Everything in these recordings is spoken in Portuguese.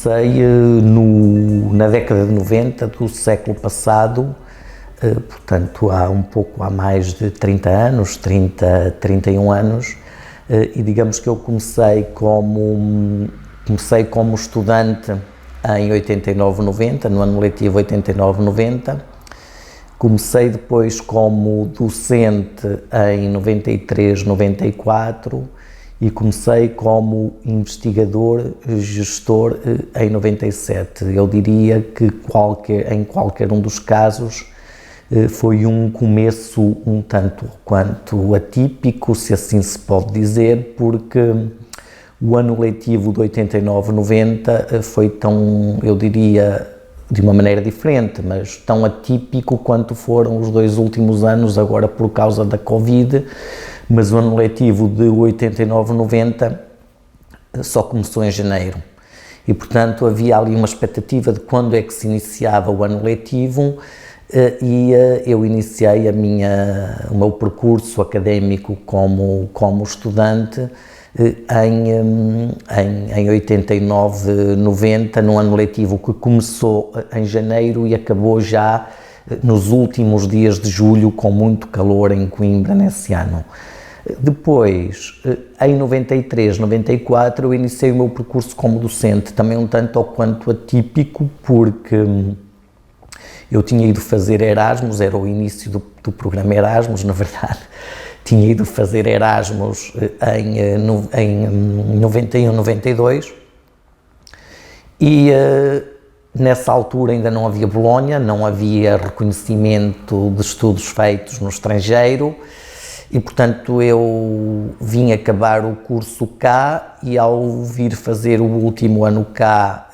comecei na década de 90 do século passado, portanto há mais de 30 anos, 31 anos, e digamos que eu comecei como estudante em 89-90, no ano letivo 89-90, comecei depois como docente em 93-94 e comecei como investigador, gestor em 97. Eu diria que em qualquer um dos casos foi um começo um tanto quanto atípico, se assim se pode dizer, porque o ano letivo de 89-90 foi tão, eu diria, de uma maneira diferente, mas tão atípico quanto foram os 2 últimos anos, agora por causa da Covid, mas o ano letivo de 89-90 só começou em janeiro. E, portanto, havia ali uma expectativa de quando é que se iniciava o ano letivo, e eu iniciei o meu percurso académico como estudante em 89-90, no ano letivo que começou em janeiro e acabou já nos últimos dias de julho, com muito calor em Coimbra nesse ano. Depois, em 93-94, eu iniciei o meu percurso como docente, também um tanto ou quanto atípico, porque eu tinha ido fazer Erasmus, era o início do programa Erasmus, na verdade. Tinha ido fazer Erasmus em 91-92 e nessa altura ainda não havia Bolonha, não havia reconhecimento de estudos feitos no estrangeiro e, portanto, eu vim acabar o curso cá e, ao vir fazer o último ano cá,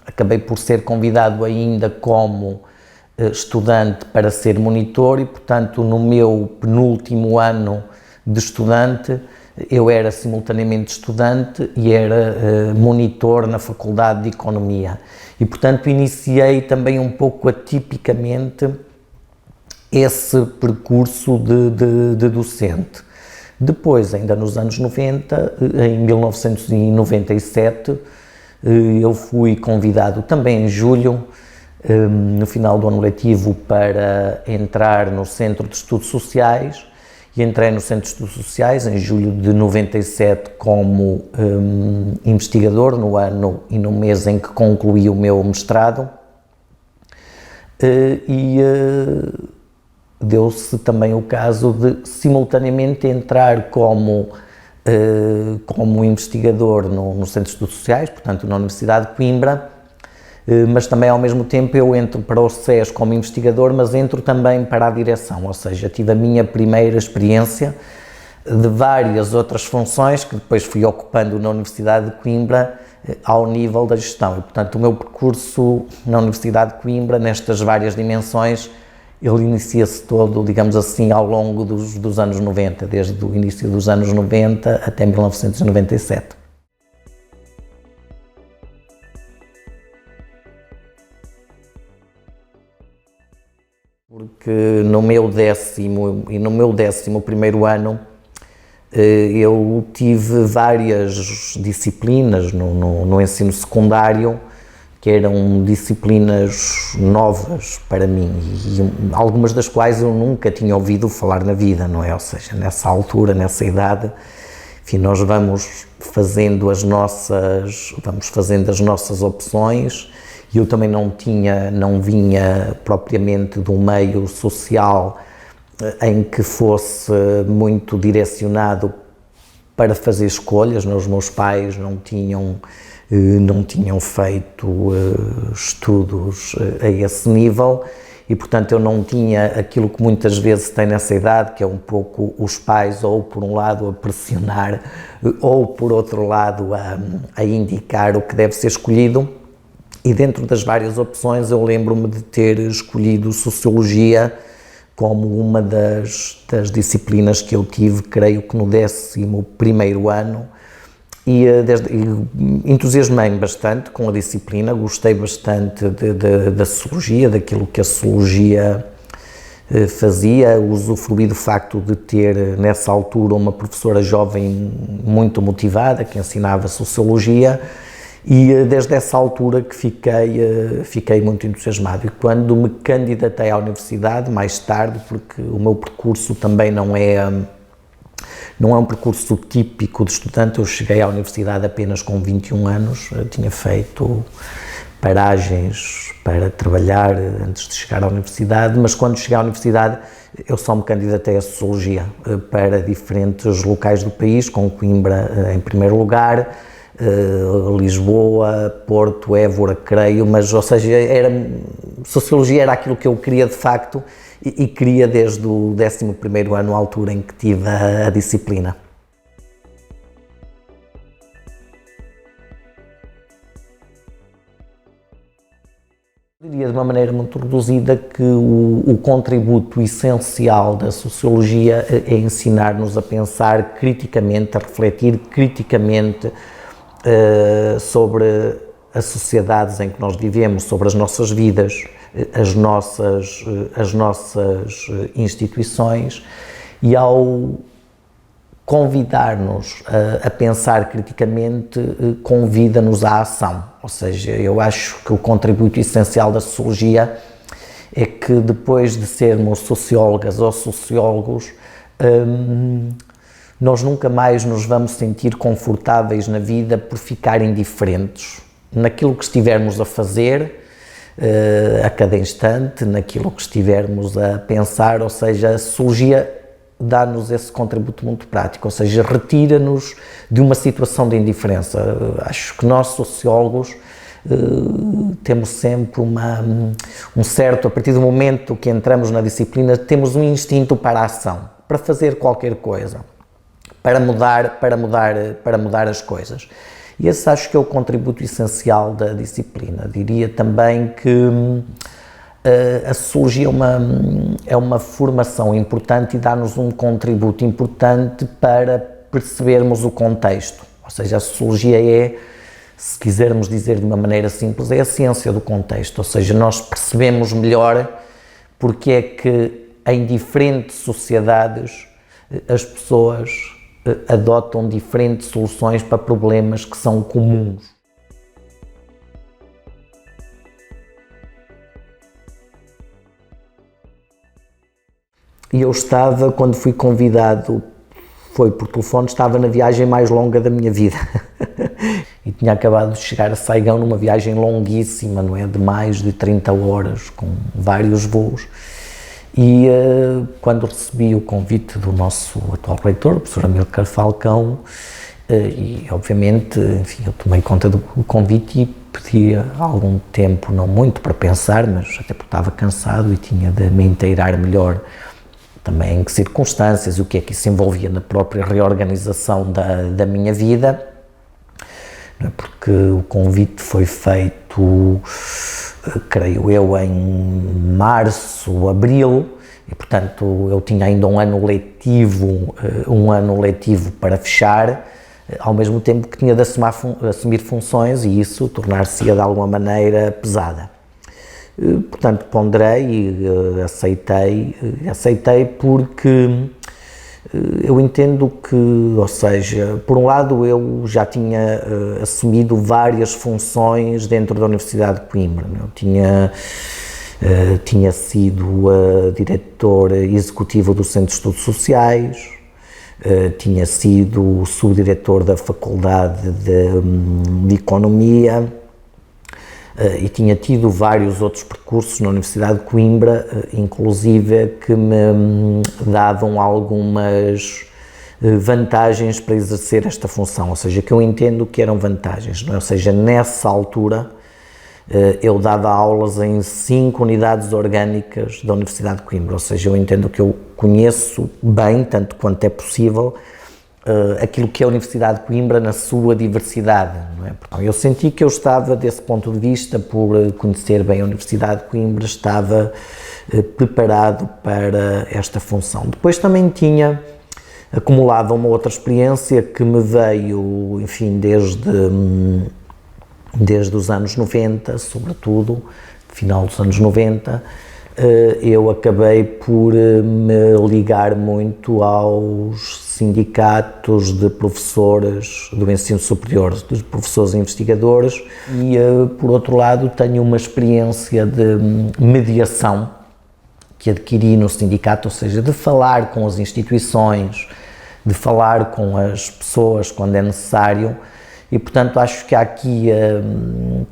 acabei por ser convidado ainda como estudante para ser monitor e, portanto, no meu penúltimo ano de estudante, eu era simultaneamente estudante e era monitor na Faculdade de Economia. E, portanto, iniciei também um pouco atipicamente esse percurso de docente. Depois, ainda nos anos 90, em 1997, eu fui convidado também em julho, no final do ano letivo, para entrar no Centro de Estudos Sociais, e entrei no Centro de Estudos Sociais em julho de 97 como investigador, no ano e no mês em que concluí o meu mestrado, deu-se também o caso de simultaneamente entrar como investigador no Centro de Estudos Sociais, portanto na Universidade de Coimbra, mas também ao mesmo tempo eu entro para o SES como investigador, mas entro também para a direção, ou seja, tive a minha primeira experiência de várias outras funções que depois fui ocupando na Universidade de Coimbra ao nível da gestão. E, portanto, o meu percurso na Universidade de Coimbra, nestas várias dimensões, ele inicia-se todo, digamos assim, ao longo dos anos 90, desde o início dos anos 90 até 1997. Porque no meu 10º e no meu 11º ano eu tive várias disciplinas no ensino secundário que eram disciplinas novas para mim e algumas das quais eu nunca tinha ouvido falar na vida, não é? Ou seja, nessa altura, nessa idade, enfim, nós vamos fazendo as nossas opções. E eu também não vinha propriamente de um meio social em que fosse muito direcionado para fazer escolhas. Os meus pais não tinham feito estudos a esse nível e, portanto, eu não tinha aquilo que muitas vezes tem nessa idade, que é um pouco os pais, ou por um lado a pressionar, ou por outro lado a indicar o que deve ser escolhido. E dentro das várias opções eu lembro-me de ter escolhido Sociologia como uma das disciplinas que eu tive, creio que no 11º ano, e entusiasmei-me bastante com a disciplina, gostei bastante da Sociologia, daquilo que a Sociologia fazia, usufruí do facto de ter nessa altura uma professora jovem muito motivada que ensinava Sociologia. E desde essa altura que fiquei muito entusiasmado. E quando me candidatei à universidade, mais tarde, porque o meu percurso também não é um percurso típico de estudante, eu cheguei à universidade apenas com 21 anos, eu tinha feito paragens para trabalhar antes de chegar à universidade, mas quando cheguei à universidade eu só me candidatei a Sociologia para diferentes locais do país, com Coimbra em primeiro lugar, Lisboa, Porto, Évora, creio, mas, ou seja, Sociologia era aquilo que eu queria de facto e queria desde o 11º ano, a altura em que tive a disciplina. Eu diria de uma maneira muito reduzida que o contributo essencial da Sociologia é ensinar-nos a pensar criticamente, a refletir criticamente sobre as sociedades em que nós vivemos, sobre as nossas vidas, as nossas instituições, e ao convidar-nos a pensar criticamente, convida-nos à ação. Ou seja, eu acho que o contributo essencial da Sociologia é que depois de sermos sociólogas ou sociólogos, nós nunca mais nos vamos sentir confortáveis na vida por ficar indiferentes naquilo que estivermos a fazer a cada instante, naquilo que estivermos a pensar. Ou seja, a Sociologia dá-nos esse contributo muito prático, ou seja, retira-nos de uma situação de indiferença. Acho que nós, sociólogos, temos sempre um certo, a partir do momento que entramos na disciplina, temos um instinto para a ação, para fazer qualquer coisa, para mudar as coisas. E esse acho que é o contributo essencial da disciplina. Diria também que a Sociologia é uma formação importante e dá-nos um contributo importante para percebermos o contexto. Ou seja, a Sociologia é, se quisermos dizer de uma maneira simples, é a ciência do contexto. Ou seja, nós percebemos melhor porque é que em diferentes sociedades as pessoas adotam diferentes soluções para problemas que são comuns. E eu estava, quando fui convidado, foi por telefone, estava na viagem mais longa da minha vida. E tinha acabado de chegar a Saigão numa viagem longuíssima, não é? De mais de 30 horas, com vários voos. E quando recebi o convite do nosso atual reitor, o professor Amílcar Falcão, e obviamente, enfim, eu tomei conta do convite e pedi algum tempo, não muito, para pensar, mas até porque estava cansado e tinha de me inteirar melhor também em que circunstâncias e o que é que isso envolvia na própria reorganização da minha vida, não é? Porque o convite foi feito, creio eu, em março, abril, e portanto eu tinha ainda um ano letivo para fechar, ao mesmo tempo que tinha de assumir funções e isso tornar-se-ia de alguma maneira pesada. Portanto, ponderei e aceitei porque eu entendo que, ou seja, por um lado eu já tinha assumido várias funções dentro da Universidade de Coimbra. Eu tinha sido diretor executivo do Centro de Estudos Sociais, tinha sido subdiretor da Faculdade de Economia, e tinha tido vários outros percursos na Universidade de Coimbra, inclusive que me davam algumas vantagens para exercer esta função, ou seja, que eu entendo que eram vantagens, não é? Ou seja, nessa altura eu dava aulas em 5 unidades orgânicas da Universidade de Coimbra, ou seja, eu entendo que eu conheço bem, tanto quanto é possível, aquilo que é a Universidade de Coimbra na sua diversidade, não é? Portanto, eu senti que eu estava, desse ponto de vista, por conhecer bem a Universidade de Coimbra, estava preparado para esta função. Depois também tinha acumulado uma outra experiência que me veio, enfim, desde os anos 90, sobretudo, final dos anos 90, eu acabei por me ligar muito aos sindicatos de professores do ensino superior, de professores e investigadores, e, por outro lado, tenho uma experiência de mediação que adquiri no sindicato, ou seja, de falar com as instituições, de falar com as pessoas quando é necessário, e, portanto, acho que há aqui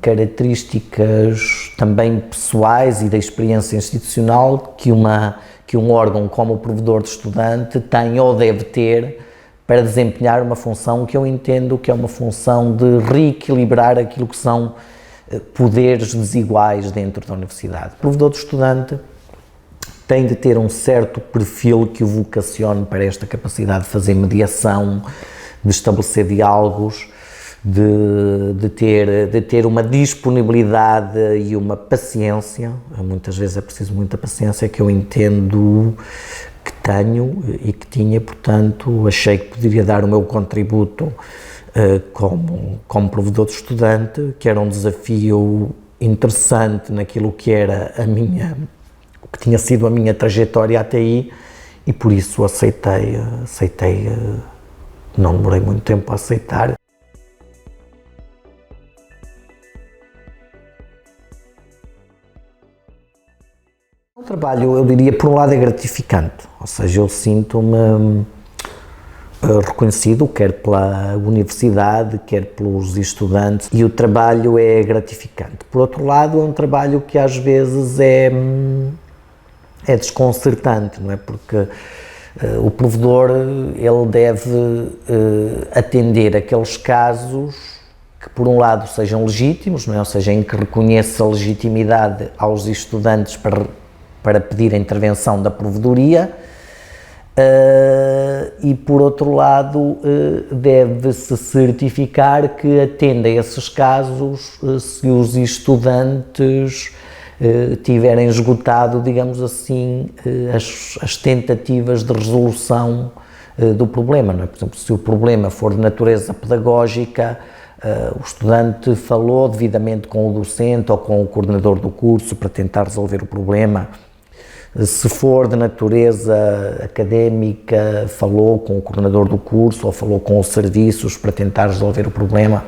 características também pessoais e da experiência institucional que um órgão como o provedor de estudante tem ou deve ter para desempenhar uma função que eu entendo que é uma função de reequilibrar aquilo que são poderes desiguais dentro da universidade. O provedor de estudante tem de ter um certo perfil que o vocacione para esta capacidade de fazer mediação, de estabelecer diálogos, de ter uma disponibilidade e uma paciência. Muitas vezes é preciso muita paciência, que eu entendo que tenho e que tinha, portanto, achei que poderia dar o meu contributo como provedor de estudante, que era um desafio interessante naquilo que era o que tinha sido a minha trajetória até aí, e por isso aceitei, não demorei muito tempo a aceitar. O trabalho, eu diria, por um lado é gratificante, ou seja, eu sinto-me reconhecido, quer pela universidade, quer pelos estudantes, e o trabalho é gratificante. Por outro lado, é um trabalho que às vezes é desconcertante, não é? Porque o provedor, ele deve atender aqueles casos que, por um lado, sejam legítimos, não é? Ou seja, em que reconheça a legitimidade aos estudantes para pedir a intervenção da provedoria, e, por outro lado, deve-se certificar que atende a esses casos se os estudantes tiverem esgotado, digamos assim, as tentativas de resolução do problema, não é? Por exemplo, se o problema for de natureza pedagógica, o estudante falou devidamente com o docente ou com o coordenador do curso para tentar resolver o problema. Se for de natureza académica, falou com o coordenador do curso ou falou com os serviços para tentar resolver o problema.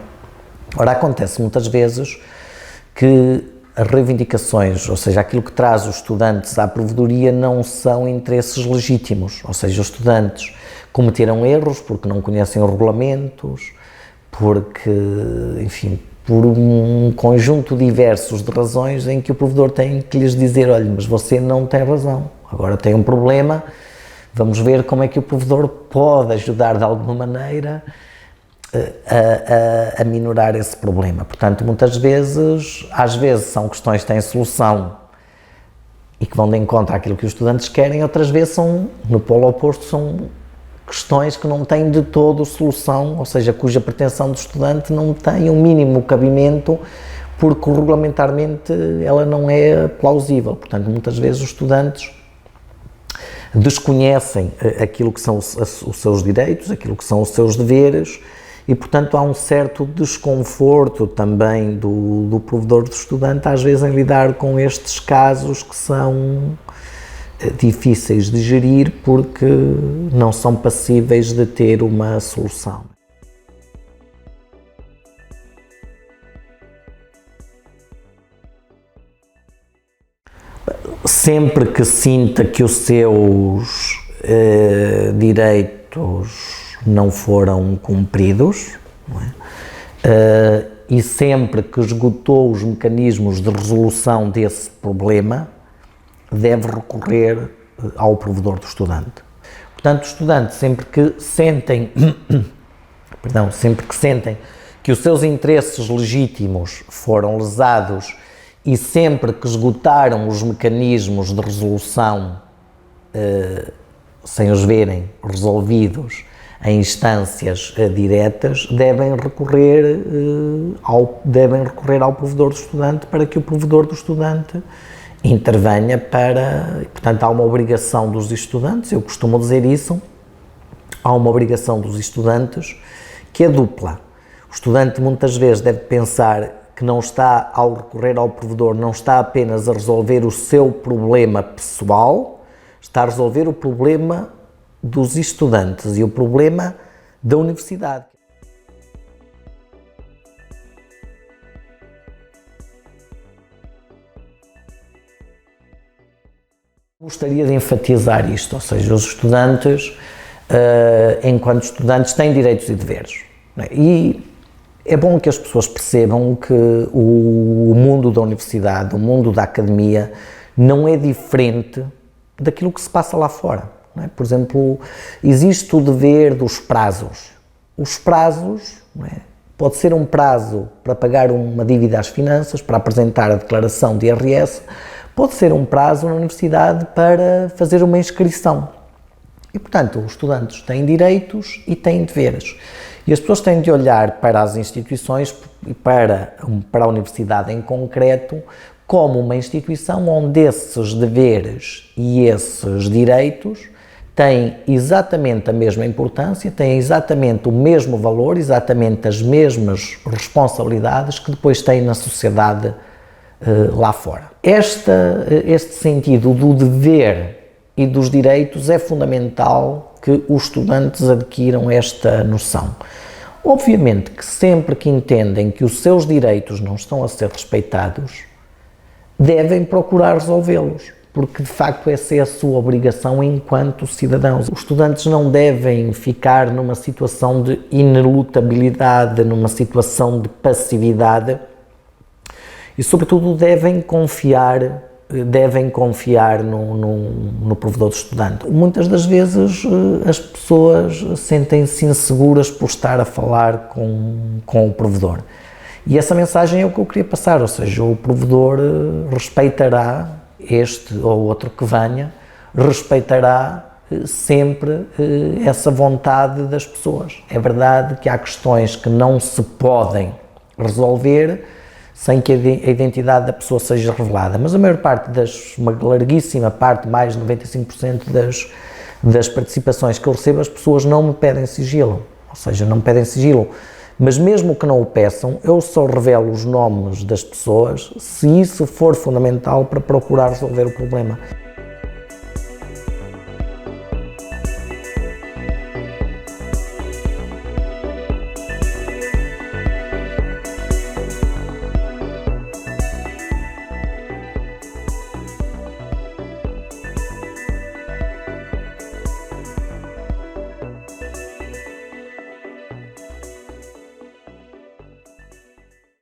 Ora, acontece muitas vezes que as reivindicações, ou seja, aquilo que traz os estudantes à provedoria, não são interesses legítimos, ou seja, os estudantes cometeram erros porque não conhecem os regulamentos, porque, enfim, por um conjunto diversos de razões em que o provedor tem que lhes dizer: olha, mas você não tem razão, agora tem um problema, vamos ver como é que o provedor pode ajudar de alguma maneira a minorar esse problema. Portanto, às vezes são questões que têm solução e que vão de encontro àquilo que os estudantes querem, outras vezes são, no polo oposto, são questões que não têm de todo solução, ou seja, cuja pretensão do estudante não tem um mínimo cabimento, porque regulamentarmente ela não é plausível. Portanto, muitas vezes os estudantes desconhecem aquilo que são os seus direitos, aquilo que são os seus deveres, e, portanto, há um certo desconforto também do provedor do estudante, às vezes, em lidar com estes casos que são difíceis de gerir porque não são passíveis de ter uma solução. Sempre que sinta que os seus direitos não foram cumpridos, não é? E sempre que esgotou os mecanismos de resolução desse problema, deve recorrer ao provedor do estudante. Portanto, os estudantes, sempre que sentem que os seus interesses legítimos foram lesados e sempre que esgotaram os mecanismos de resolução sem os verem resolvidos em instâncias diretas, devem recorrer ao provedor do estudante para que o provedor do estudante intervenha portanto, há uma obrigação dos estudantes, eu costumo dizer isso, há uma obrigação dos estudantes que é dupla. O estudante muitas vezes deve pensar que não está, ao recorrer ao provedor, não está apenas a resolver o seu problema pessoal, está a resolver o problema dos estudantes e o problema da universidade. Gostaria de enfatizar isto, ou seja, os estudantes, enquanto estudantes, têm direitos e deveres. Não é? E é bom que as pessoas percebam que o mundo da universidade, o mundo da academia, não é diferente daquilo que se passa lá fora. Não é? Por exemplo, existe o dever dos prazos. Os prazos, não é? Pode ser um prazo para pagar uma dívida às finanças, para apresentar a declaração de IRS, pode ser um prazo na universidade para fazer uma inscrição. E, portanto, os estudantes têm direitos e têm deveres. E as pessoas têm de olhar para as instituições e para a universidade em concreto como uma instituição onde esses deveres e esses direitos têm exatamente a mesma importância, têm exatamente o mesmo valor, exatamente as mesmas responsabilidades que depois têm na sociedade lá fora. Este sentido do dever e dos direitos é fundamental que os estudantes adquiram esta noção. Obviamente que sempre que entendem que os seus direitos não estão a ser respeitados, devem procurar resolvê-los, porque de facto essa é a sua obrigação enquanto cidadãos. Os estudantes não devem ficar numa situação de inelutabilidade, numa situação de passividade, e, sobretudo, devem confiar no provedor do estudante. Muitas das vezes as pessoas sentem-se inseguras por estar a falar com o provedor. E essa mensagem é o que eu queria passar, ou seja, o provedor respeitará este ou outro que venha, respeitará sempre essa vontade das pessoas. É verdade que há questões que não se podem resolver sem que a identidade da pessoa seja revelada, mas a maior parte uma larguíssima parte, mais de 95% das participações que eu recebo, as pessoas não me pedem sigilo, ou seja, não me pedem sigilo, mas mesmo que não o peçam, eu só revelo os nomes das pessoas se isso for fundamental para procurar resolver o problema.